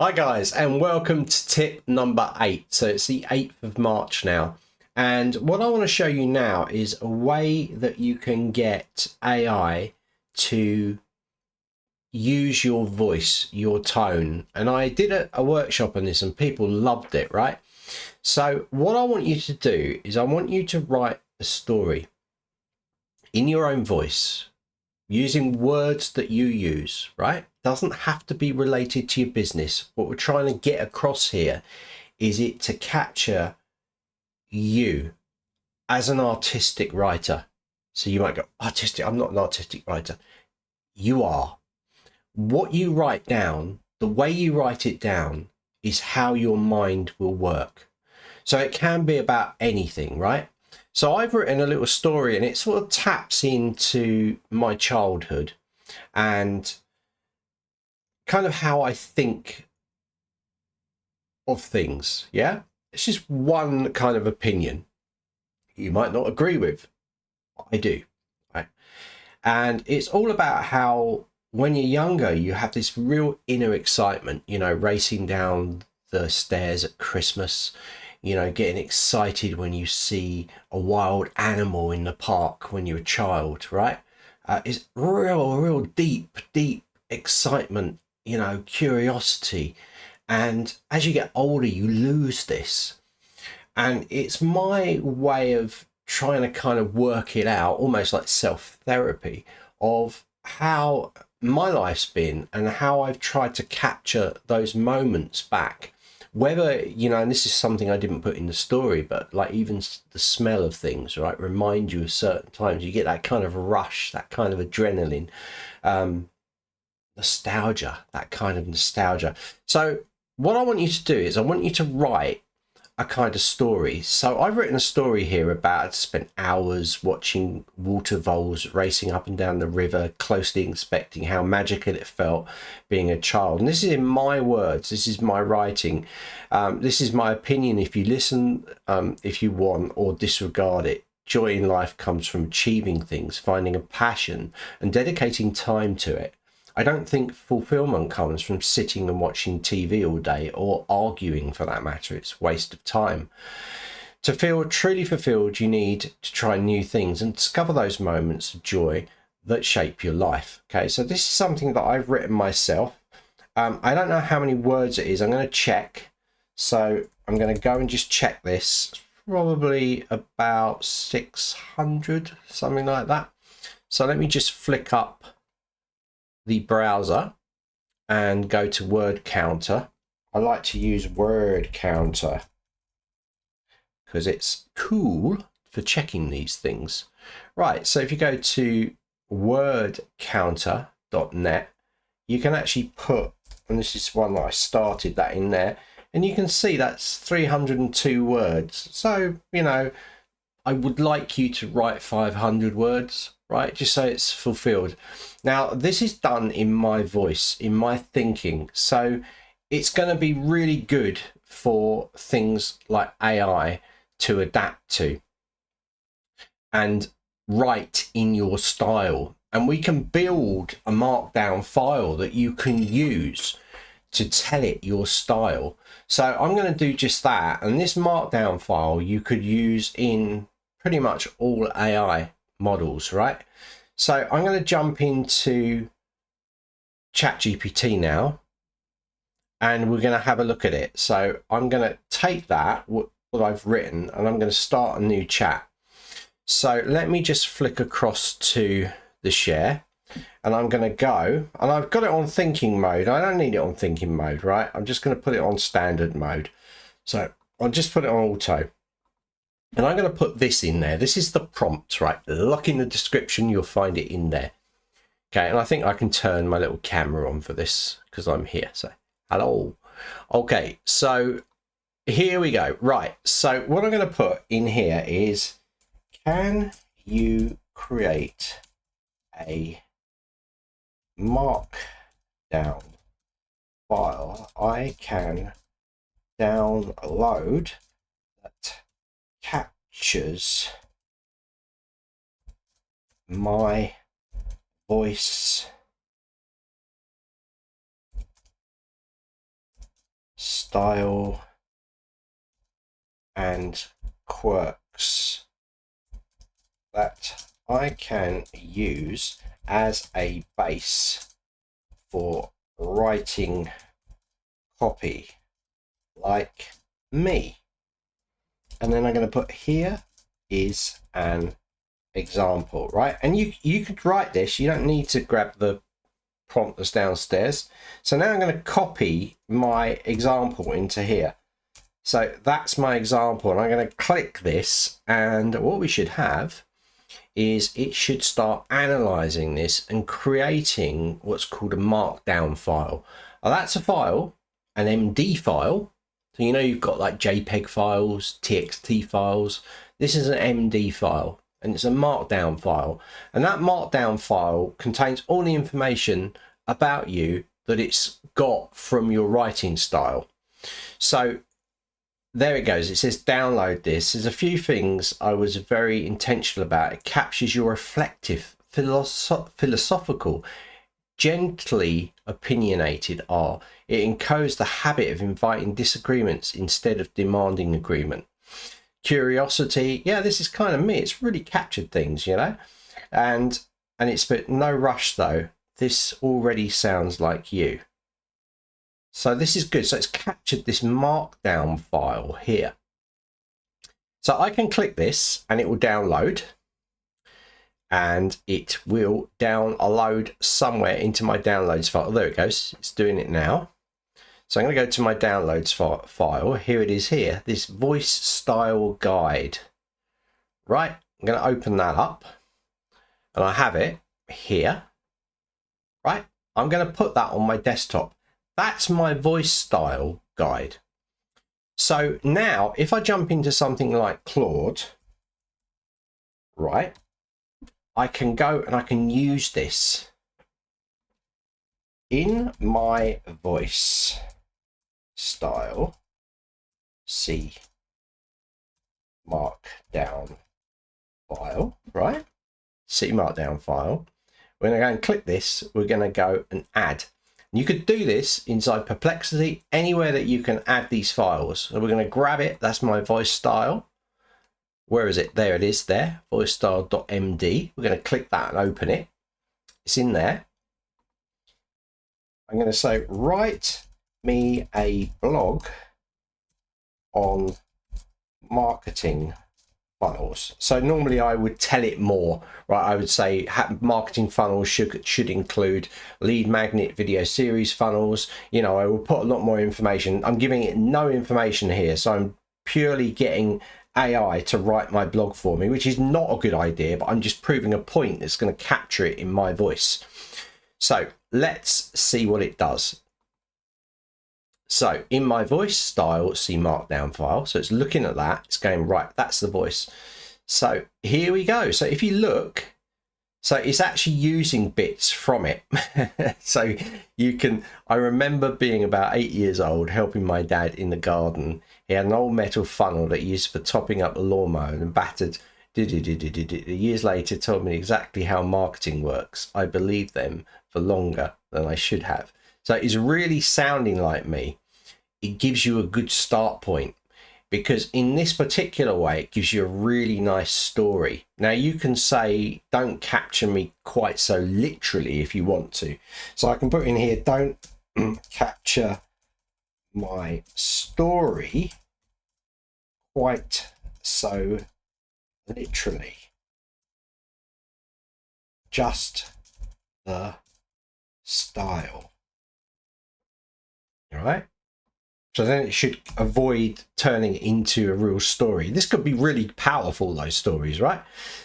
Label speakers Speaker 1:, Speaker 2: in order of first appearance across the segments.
Speaker 1: Hi guys, and welcome to tip number 8. So it's the 8th of March now. And what I want to show you now is a way that you can get AI to use your voice, your tone. And I did a workshop on this and people loved it, right? So what I want you to do is I want you to write a story in your own voice using words that you use, right? Doesn't have to be related to your business. What we're trying to get across here is it to capture you as an artistic writer. So you might go, artistic, I'm not an artistic writer. You are. What you write down, the way you write it down is how your mind will work. So it can be about anything, right? So I've written a little story and it sort of taps into my childhood and kind of how I think of things. Yeah, it's just one kind of opinion you might not agree with. I do, right? And it's all about how when you're younger you have this real inner excitement, you know, racing down the stairs at Christmas, you know, getting excited when you see a wild animal in the park when you're a child, right? It's real deep excitement, you know, curiosity. And as you get older, you lose this. And it's my way of trying to kind of work it out, almost like self-therapy, of how my life's been and how I've tried to capture those moments back. Whether, you know, and this is something I didn't put in the story, but like even the smell of things, right, remind you of certain times. You get that kind of rush, that kind of adrenaline, nostalgia, that kind of nostalgia. So what I want you to do is I want you to write a kind of story. So I've written a story here about I spent hours watching water voles racing up and down the river, closely inspecting how magical it felt being a child. And this is in my words, this is my writing, this is my opinion. If you listen, if you want, or disregard it. Joy in life comes from achieving things, finding a passion and dedicating time to it. I don't think fulfillment comes from sitting and watching TV all day or arguing, for that matter. It's a waste of time. To feel truly fulfilled, you need to try new things and discover those moments of joy that shape your life. Okay, so this is something that I've written myself. I don't know how many words it is. I'm going to check. So I'm going to go and just check this. Probably about 600, something like that. So let me just flick up the browser and go to word counter. I like to use word counter because it's cool for checking these things. Right, so if you go to wordcounter.net, you can actually put, and this is one that I started that in there, and you can see that's 302 words. So, you know, I would like you to write 500 words, right? Just so it's fulfilled. Now, this is done in my voice, in my thinking. So it's going to be really good for things like AI to adapt to and write in your style. And we can build a markdown file that you can use to tell it your style. So I'm going to do just that. And this markdown file you could use in pretty much all AI models, right? So I'm going to jump into ChatGPT now and we're going to have a look at it. So I'm going to take that, what I've written, and I'm going to start a new chat. So let me just flick across to the share and I'm going to go, and I've got it on thinking mode. I don't need it on thinking mode, right? I'm just going to put it on standard mode. So I'll just put it on auto. And I'm going to put this in there. This is the prompt, right? Look in the description, you'll find it in there. Okay, and I think I can turn my little camera on for this because I'm here. So, hello. Okay, so here we go. Right, so what I'm going to put in here is, can you create a markdown file I can download that captures my voice style and quirks that I can use as a base for writing copy like me. And then I'm going to put here is an example, right? And you could write this, you don't need to grab the prompt that's downstairs. So now I'm going to copy my example into here. So that's my example, and I'm going to click this, and what we should have is it should start analyzing this and creating what's called a markdown file. Now that's a file, an MD file. So you know you've got like JPEG files, TXT files. This is an MD file, and it's a markdown file. And that markdown file contains all the information about you that it's got from your writing style. So there it goes. It says download this. There's a few things I was very intentional about. It captures your reflective, philosophical, gently opinionated art. It encodes the habit of inviting disagreements instead of demanding agreement. Curiosity, yeah, this is kind of me. It's really captured things, you know, and it's but no rush though. This already sounds like you. So this is good. So it's captured this markdown file here. So I can click this and it will download, and it will download somewhere into my downloads file. Oh, there it goes. It's doing it now. So I'm going to go to my downloads file. Here it is here, this voice style guide. Right, I'm going to open that up and I have it here. Right, I'm going to put that on my desktop. That's my voice style guide. So now if I jump into something like Claude, right, I can go and I can use this in my voice style C markdown file, right? C markdown file. We're going to go and click this. We're going to go and add. You could do this inside Perplexity, anywhere that you can add these files. So we're going to grab it. That's my voice style. Where is it? There it is there, voice style.md. We're going to click that and open it. It's in there. I'm going to say, write me a blog on marketing funnels. So normally I would tell it more, right? I would say marketing funnels should include lead magnet video series funnels. You know, I will put a lot more information. I'm giving it no information here. So I'm purely getting AI to write my blog for me, which is not a good idea, but I'm just proving a point that's going to capture it in my voice. So let's see what it does. So in my voice style C markdown file, so it's looking at that, it's going, right, that's the voice. So here we go. So if you look, so it's actually using bits from it. So you can, I remember being about 8 years old, helping my dad in the garden. He had an old metal funnel that he used for topping up the lawnmower and battered. Years later told me exactly how marketing works. I believed them for longer than I should have. So it's really sounding like me. It gives you a good start point, because in this particular way, it gives you a really nice story. Now you can say, don't capture me quite so literally if you want to. So I can put in here, don't capture my story quite so literally. Just the style. All right. So then it should avoid turning it into a real story. This could be really powerful, those stories, right?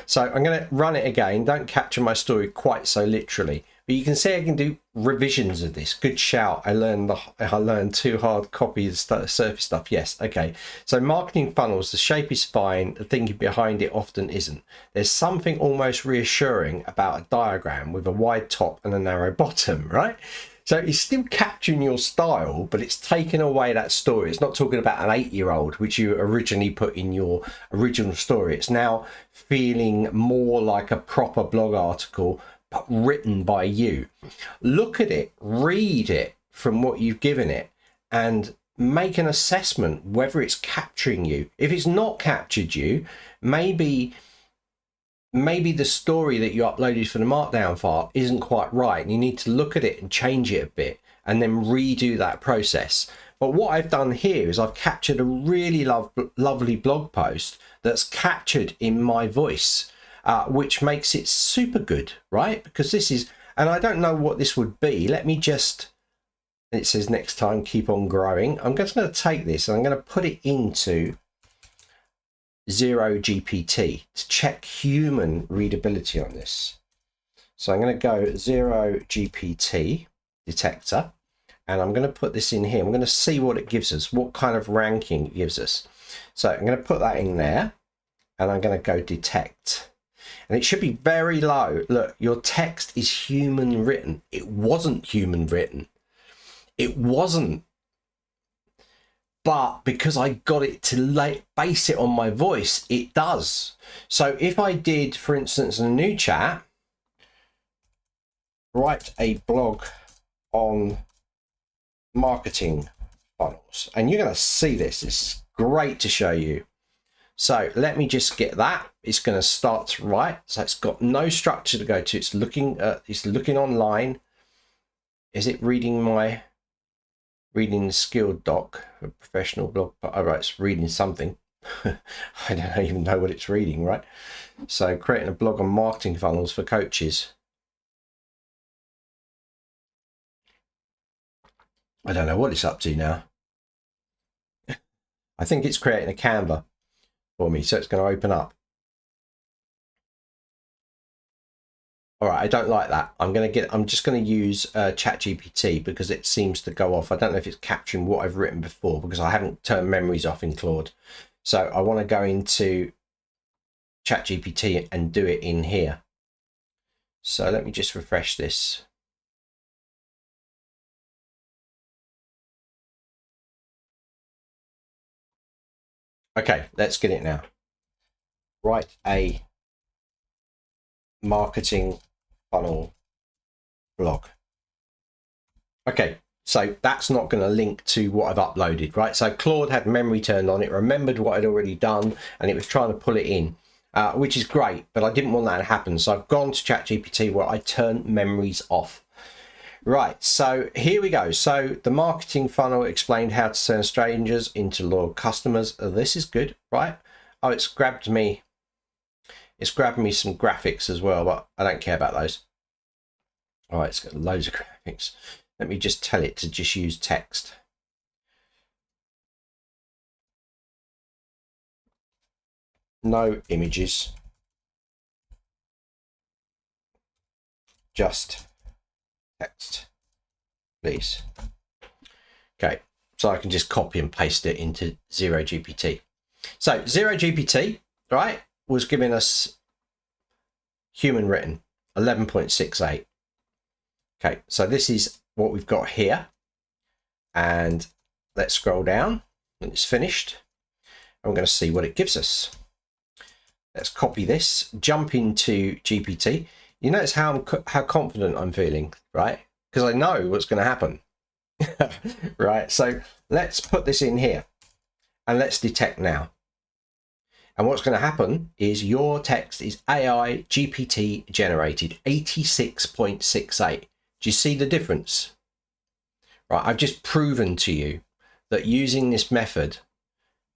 Speaker 1: So I'm going to run it again. Don't capture my story quite so literally. But you can see I can do revisions of this. Good shout. I learned too hard copy the surface stuff. Yes. Okay. So marketing funnels, the shape is fine. The thinking behind it often isn't. There's something almost reassuring about a diagram with a wide top and a narrow bottom, right? So it's still capturing your style, but it's taken away that story. It's not talking about an 8-year-old, which you originally put in your original story. It's now feeling more like a proper blog article, but written by you. Look at it, read it from what you've given it, and make an assessment whether it's capturing you. If it's not captured you, maybe the story that you uploaded for the markdown file isn't quite right, and you need to look at it and change it a bit and then redo that process. But what I've done here is I've captured a really lovely blog post that's captured in my voice, which makes it super good, right? Because this is, and I don't know what this would be. Let me just, it says next time, keep on growing. I'm just going to take this and I'm going to put it into GPT to check human readability on this. So I'm going to go GPT detector, and I'm going to put this in here. I'm going to see what it gives us, what kind of ranking it gives us. So I'm going to put that in there, and I'm going to go detect, and it should be very low. Look, your text is human written. It wasn't human written. It wasn't. But because I got it to base it on my voice, it does. So if I did, for instance, in a new chat, write a blog on marketing funnels, and you're going to see this. It's great to show you. So let me just get that. It's going to start to write. So it's got no structure to go to. It's looking online. Is it reading my reading the skill doc, a professional blog? Oh, right, it's reading something. I don't even know what it's reading, right? So creating a blog on marketing funnels for coaches. I don't know what it's up to now. I think it's creating a Canva for me, so it's going to open up. All right, I don't like that. I'm just going to use ChatGPT because it seems to go off. I don't know if it's capturing what I've written before because I haven't turned memories off in Claude. So I want to go into ChatGPT and do it in here. So let me just refresh this. Okay, let's get it now. Write a marketing funnel blog. Okay, so that's not going to link to what I've uploaded, right? So Claude had memory turned on. It remembered what I'd already done, and it was trying to pull it in, which is great, but I didn't want that to happen. So I've gone to ChatGPT where I turn memories off. Right, so here we go. So the marketing funnel explained how to turn strangers into loyal customers. Oh, this is good, right? Oh, it's grabbed me some graphics as well, but I don't care about those. All right, it's got loads of graphics. Let me just tell it to just use text. No images. Just text, please. Okay, so I can just copy and paste it into GPT. So GPT, right, was giving us human written 11.68. Okay, so this is what we've got here, and let's scroll down and it's finished. I'm going to see what it gives us. Let's copy this, jump into GPT. You notice how confident I'm feeling, right? Because I know what's going to happen. Right, so let's put this in here and let's detect now. And what's going to happen is your text is AI GPT generated 86.68. Do you see the difference? Right, I've just proven to you that using this method,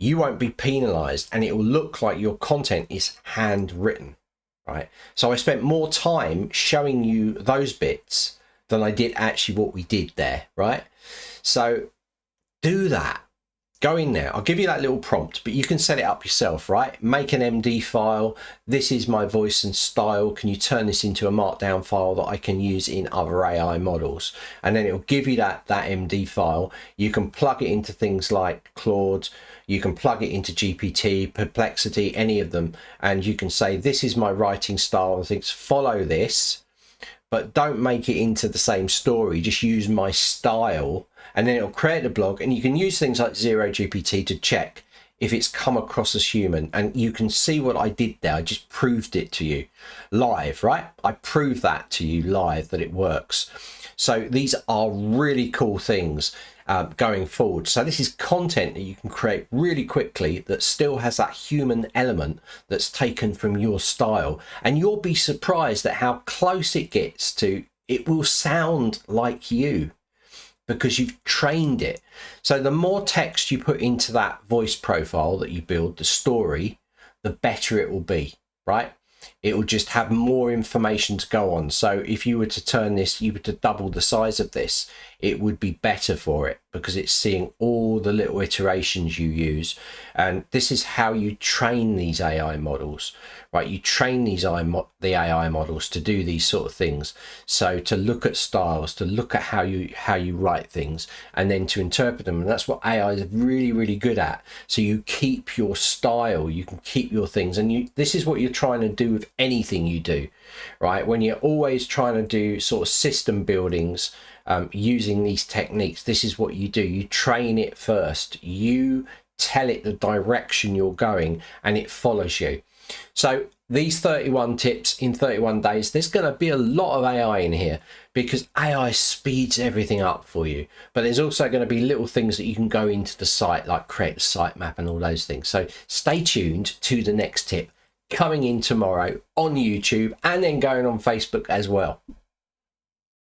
Speaker 1: you won't be penalized and it will look like your content is handwritten, right? So I spent more time showing you those bits than I did actually what we did there, right? So do that. Go in there. I'll give you that little prompt, but you can set it up yourself, right? Make an MD file. This is my voice and style. Can you turn this into a markdown file that I can use in other AI models? And then it'll give you that MD file. You can plug it into things like Claude. You can plug it into GPT, Perplexity, any of them. And you can say, this is my writing style and things, follow this, but don't make it into the same story. Just use my style. And then it'll create a blog, and you can use things like GPT to check if it's come across as human. And you can see what I did there. I just proved it to you live, right? I proved that to you live, that it works. So these are really cool things going forward. So this is content that you can create really quickly that still has that human element that's taken from your style. And you'll be surprised at how close it gets to, it will sound like you, because you've trained it. So the more text you put into that voice profile that you build, the story, the better it will be, right? It will just have more information to go on. So if you were to turn this, you were to double the size of this, it would be better for it, because it's seeing all the little iterations you use. And this is how you train these AI models, right? You train the AI models to do these sort of things. So to look at styles, to look at how you write things, and then to interpret them. And that's what AI is really, really good at. So you keep your style, you can keep your things. And this is what you're trying to do with anything you do, right? When you're always trying to do sort of system buildings, using these techniques, this is what you do. You train it first. You tell it the direction you're going, and it follows you. So these 31 tips in 31 days, there's going to be a lot of AI in here, because AI speeds everything up for you. But there's also going to be little things that you can go into the site, like create a sitemap and all those things. So stay tuned to the next tip coming in tomorrow on YouTube, and then going on Facebook as well.